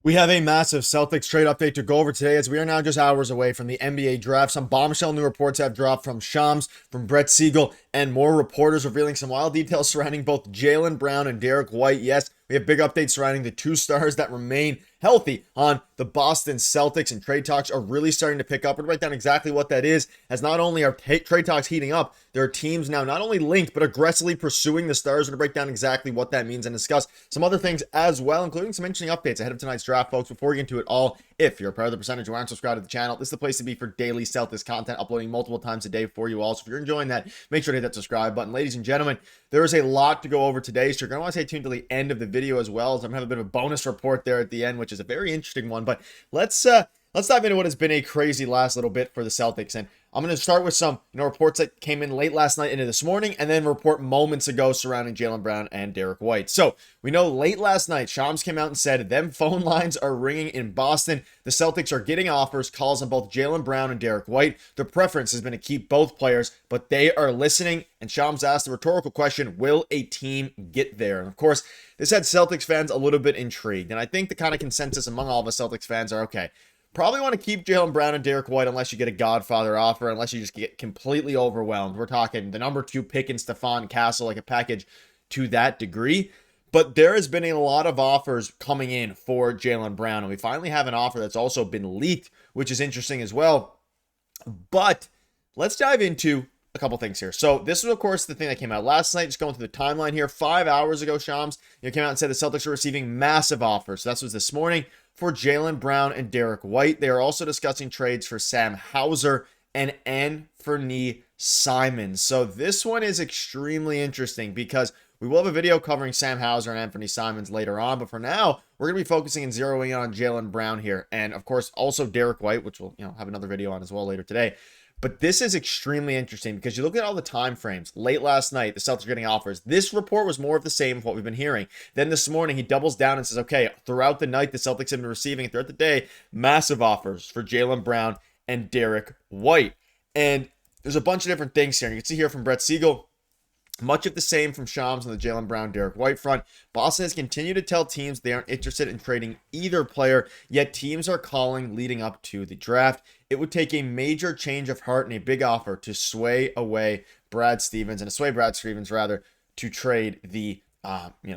We have a massive Celtics trade update to go over today as we are now just hours away from the NBA draft. Some bombshell new reports have dropped from Shams, from Brett Siegel, and more reporters revealing some wild details surrounding both Jaylen Brown and Derrick White. Yes, we have big updates surrounding the two stars that remain healthy on the Boston Celtics, and trade talks are really starting to pick up. We're going to break down exactly what that is, as not only are trade talks heating up, there are teams now not only linked, but aggressively pursuing the stars. We're going to break down exactly what that means and discuss some other things as well, including some interesting updates ahead of tonight's draft, folks. Before we get into it all, if you're a part of the percentage who aren't subscribed to the channel, this is the place to be for daily Celtics content, uploading multiple times a day for you all. So if you're enjoying that, make sure to hit that subscribe button. Ladies and gentlemen, there is a lot to go over today, so you're going to want to stay tuned to the end of the video as well, as I'm going to have a bit of a bonus report there at the end, which is a very interesting one. But let's dive into what has been a crazy last little bit for the Celtics. And I'm going to start with some reports that came in late last night into this morning, and then report moments ago surrounding Jaylen Brown and Derrick White. So we know late last night, Shams came out and said them phone lines are ringing in Boston. The Celtics are getting offers, calls on both Jaylen Brown and Derrick White. The preference has been to keep both players, but they are listening. And Shams asked the rhetorical question, will a team get there? And of course, this had Celtics fans a little bit intrigued. And I think the kind of consensus among all of us Celtics fans are, okay, probably want to keep Jaylen Brown and Derrick White unless you get a Godfather offer, unless you just get completely overwhelmed. We're talking the number 2 pick in Stephon Castle, like a package to that degree. But there has been a lot of offers coming in for Jaylen Brown, and we finally have an offer that's also been leaked, which is interesting as well. But let's dive into a couple things here. So this was, of course, the thing that came out last night. Just going through the timeline here. 5 hours ago, Shams came out and said the Celtics are receiving massive offers. So that was this morning for Jaylen Brown and Derrick White. They are also discussing trades for Sam Hauser and Anthony Simons. So this one is extremely interesting because we will have a video covering Sam Hauser and Anthony Simons later on. But for now, we're going to be focusing and zeroing in on Jaylen Brown here. And of course, also Derrick White, which we'll have another video on as well later today. But this is extremely interesting because you look at all the time frames. Late last night, the Celtics are getting offers. This report was more of the same of what we've been hearing. Then this morning, he doubles down and says, okay, throughout the night, the Celtics have been receiving, throughout the day, massive offers for Jaylen Brown and Derrick White. And there's a bunch of different things here. You can see here from Brett Siegel, much of the same from Shams on the Jaylen Brown, Derrick White front. Boston has continued to tell teams they aren't interested in trading either player, yet teams are calling leading up to the draft. It would take a major change of heart and a big offer to sway Brad Stevens to trade the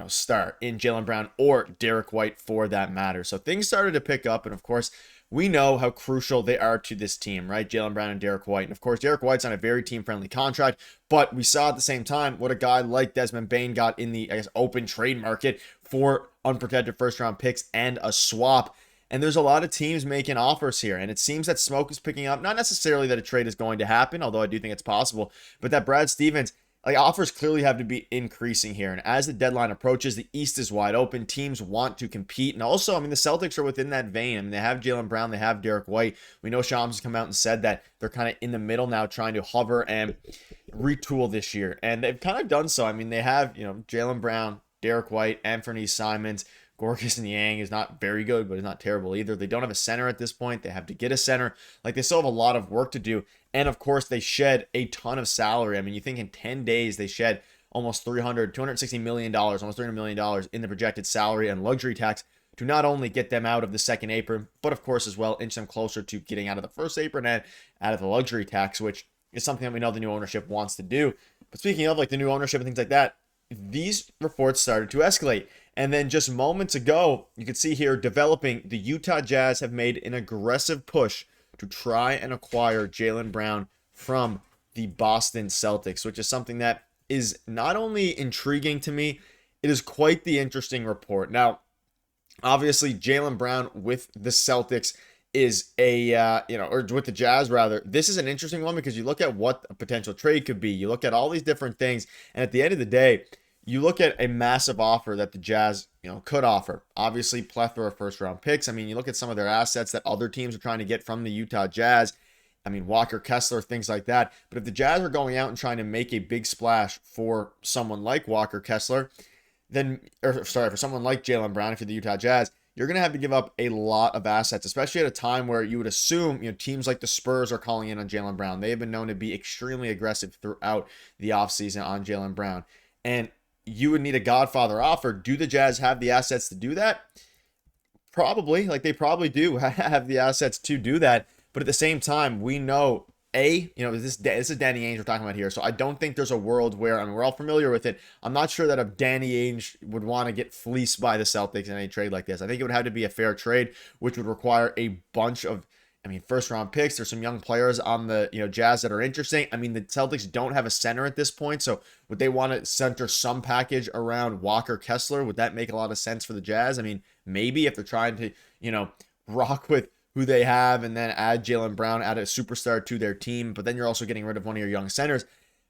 star in Jaylen Brown or Derrick White for that matter. So things started to pick up, and of course, we know how crucial they are to this team, right? Jaylen Brown and Derrick White. And of course, Derrick White's on a very team-friendly contract, but we saw at the same time what a guy like Desmond Bane got in the, open trade market for unprotected first-round picks and a swap. And there's a lot of teams making offers here, and it seems that smoke is picking up. Not necessarily that a trade is going to happen, although I do think it's possible, but that Brad Stevens, offers clearly have to be increasing here. And as the deadline approaches, the East is wide open. Teams want to compete. And also, the Celtics are within that vein. They have Jaylen Brown. They have Derrick White. We know Shams has come out and said that they're kind of in the middle now, trying to hover and retool this year. And they've kind of done so. They have, Jaylen Brown, Derrick White, Anthony Simons. Gorgas and Yang is not very good, but he's not terrible either. They don't have a center at this point. They have to get a center. They still have a lot of work to do. And of course, they shed a ton of salary. You think in 10 days, they shed almost $260 million, almost $300 million in the projected salary and luxury tax to not only get them out of the second apron, but of course as well, inch them closer to getting out of the first apron and out of the luxury tax, which is something that we know the new ownership wants to do. But speaking of the new ownership and things like that, these reports started to escalate. And then just moments ago, you can see here developing, the Utah Jazz have made an aggressive push to try and acquire Jaylen Brown from the Boston Celtics, which is something that is not only intriguing to me, it is quite the interesting report. Now, obviously, Jaylen Brown with the Celtics is or with the Jazz rather. This is an interesting one because you look at what a potential trade could be. You look at all these different things, and at the end of the day, you look at a massive offer that the Jazz, could offer. Obviously, plethora of first-round picks. You look at some of their assets that other teams are trying to get from the Utah Jazz. Walker Kessler, things like that. But if the Jazz are going out and trying to make a big splash for someone like Walker Kessler, for someone like Jaylen Brown, if you're the Utah Jazz, you're going to have to give up a lot of assets, especially at a time where you would assume, teams like the Spurs are calling in on Jaylen Brown. They have been known to be extremely aggressive throughout the offseason on Jaylen Brown. And you would need a Godfather offer. Do the Jazz have the assets to do that? Probably, like they probably do have the assets to do that. But at the same time, we know this is Danny Ainge we're talking about here. So I don't think there's a world where, I mean, we're all familiar with it. I'm not sure that if Danny Ainge would want to get fleeced by the Celtics in any trade like this. I think it would have to be a fair trade, which would require a bunch of, I mean, first round picks. There's some young players on the Jazz that are interesting. I mean, the Celtics don't have a center at this point, so would they want to center some package around Walker Kessler? Would that make a lot of sense for the Jazz? I mean, maybe if they're trying to rock with who they have and then add Jaylen Brown, add a superstar to their team, but then you're also getting rid of one of your young centers.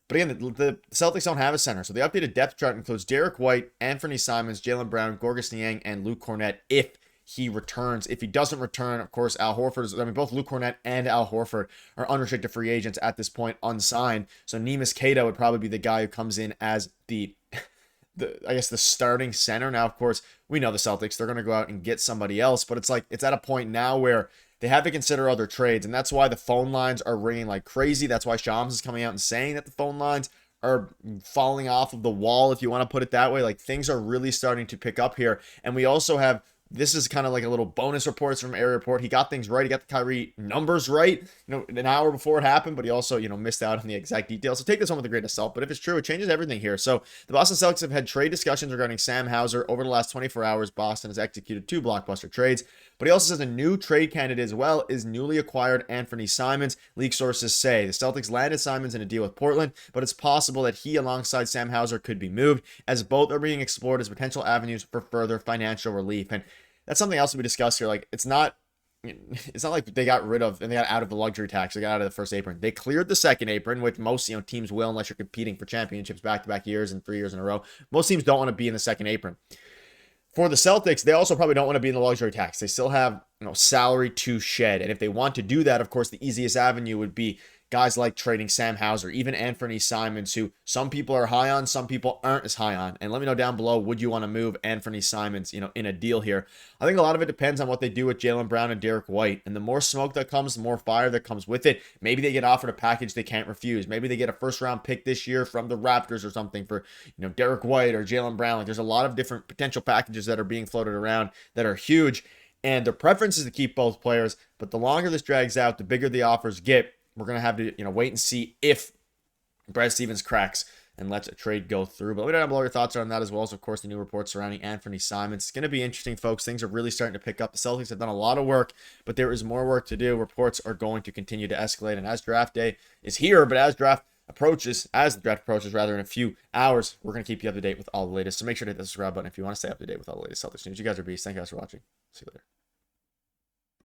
But again, the Celtics don't have a center, so the updated depth chart includes Derrick White, Anthony Simons, Jaylen Brown, Gorgas Niang, and Luke Kornet if he returns. If he doesn't return, of course, Al Horford both Luke Kornet and Al Horford are unrestricted free agents at this point, unsigned. So Neemias Queta would probably be the guy who comes in as the starting center. Now, of course, we know the Celtics, they're going to go out and get somebody else, but it's at a point now where they have to consider other trades, and that's why the phone lines are ringing like crazy. That's why Shams is coming out and saying that the phone lines are falling off of the wall, if you want to put it that way. Like, things are really starting to pick up here, and we also have, this is kind of like a little bonus reports from Area Report. He got things right. He got the Kyrie numbers right, an hour before it happened, but he also, missed out on the exact details. So take this one with a grain of salt, but if it's true, it changes everything here. So the Boston Celtics have had trade discussions regarding Sam Hauser over the last 24 hours. Boston has executed 2 blockbuster trades, but he also says a new trade candidate as well is newly acquired Anthony Simons. League sources say the Celtics landed Simons in a deal with Portland, but it's possible that he alongside Sam Hauser could be moved, as both are being explored as potential avenues for further financial relief. And that's something else we discussed here. Like, it's not like they got rid of and they got out of the luxury tax. They got out of the first apron. They cleared the second apron, which most teams will, unless you're competing for championships back-to-back years and 3 years in a row. Most teams don't want to be in the second apron. For the Celtics, they also probably don't want to be in the luxury tax. They still have salary to shed, and if they want to do that, of course, the easiest avenue would be guys like trading Sam Hauser, even Anthony Simons, who some people are high on, some people aren't as high on. And let me know down below, would you want to move Anthony Simons, in a deal here? I think a lot of it depends on what they do with Jaylen Brown and Derrick White. And the more smoke that comes, the more fire that comes with it. Maybe they get offered a package they can't refuse. Maybe they get a first-round pick this year from the Raptors or something for, Derrick White or Jaylen Brown. Like, there's a lot of different potential packages that are being floated around that are huge. And their preference is to keep both players. But the longer this drags out, the bigger the offers get. We're going to have to, wait and see if Brad Stevens cracks and lets a trade go through. But let me know down below your thoughts on that, as well as, of course, the new reports surrounding Anthony Simons. It's going to be interesting, folks. Things are really starting to pick up. The Celtics have done a lot of work, but there is more work to do. Reports are going to continue to escalate. And as draft day is here, but as the draft approaches, in a few hours, we're going to keep you up to date with all the latest. So make sure to hit the subscribe button if you want to stay up to date with all the latest Celtics news. You guys are beasts. Thank you guys for watching. See you later.